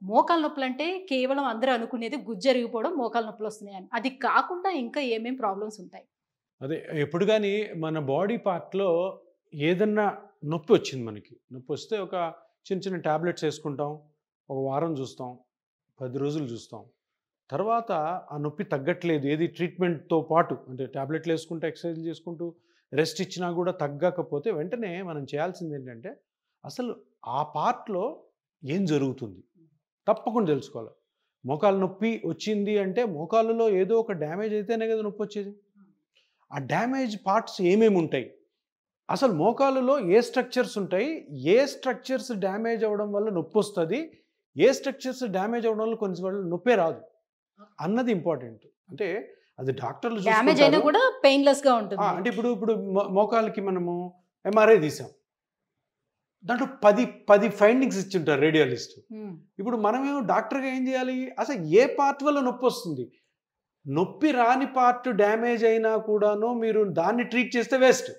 మోకాలు నొప్పులంటే కేవలం అందరూ అనుకునేది గుజ్జరిగిపోవడం, మోకాలు నొప్పులొస్తున్నాయని. అది కాకుండా ఇంకా ఏమేం ప్రాబ్లమ్స్ ఉంటాయి? అదే ఎప్పుడు గాని మన బాడీ పార్ట్‌లో ఏదన్నా నొప్పి వచ్చింది మనకి. నొప్పొస్తే ఒక చిన్న చిన్న టాబ్లెట్స్ యేసుకుంటాం. ఒక వారం చూస్తాం. 10 రోజులు చూస్తాం. తర్వాత ఆ నొప్పి తగ్గట్లేదు. ఏది ట్రీట్మెంట్‌తో పాటు అంటే టాబ్లెట్లు యేసుకుంటూ, ఎక్సర్‌సైజ్‌లు చేసుకుంటూ, రెస్ట్ ఇచ్చినా కూడా తగ్గకపోతే వెంటనే మనం చేయాల్సిందేంటంటే, అసలు ఆ పార్ట్‌లో ఏం జరుగుతుంది? తప్పకుండా తెలుసుకోవాలి. మోకాలు నొప్పి వచ్చింది అంటే మోకాలులో ఏదో ఒక డ్యామేజ్ అయితేనే కదా నొప్పొచ్చేది. ఆ డ్యామేజ్ పార్ట్స్ ఏమేమి ఉంటాయి? అసలు మోకాలులో ఏ స్ట్రక్చర్స్ ఉంటాయి? ఏ స్ట్రక్చర్స్ డ్యామేజ్ అవ్వడం వల్ల నొప్పొస్తది? ఏ స్ట్రక్చర్స్ డ్యామేజ్ అవ్వడం వల్ల కొన్ని సార్లు నొప్పే రాదు అన్నది ఇంపార్టెంట్. అంటే అది డాక్టర్లు డ్యామేజ్ అయినా చూసుకుంటారు. కూడా పెయిన్‌లెస్‌గా ఉంటుంది. అంటే ఇప్పుడు మోకాలికి మనము ఎంఆర్ఐ తీసాం. దాంట్లో 10 ఫైండింగ్స్ ఇచ్చుంటారు రేడియాలిస్ట్. హ్మ్. ఇప్పుడు మనమేమో డాక్టర్‌గా ఏం చేయాలి? అసలు ఏ పార్ట్ వల్ల నొప్పొస్తుంది? నొప్పి రాని పార్ట్ డ్యామేజ్ అయినా కూడాను మీరు దాన్ని ట్రీట్ చేస్తే వేస్ట్.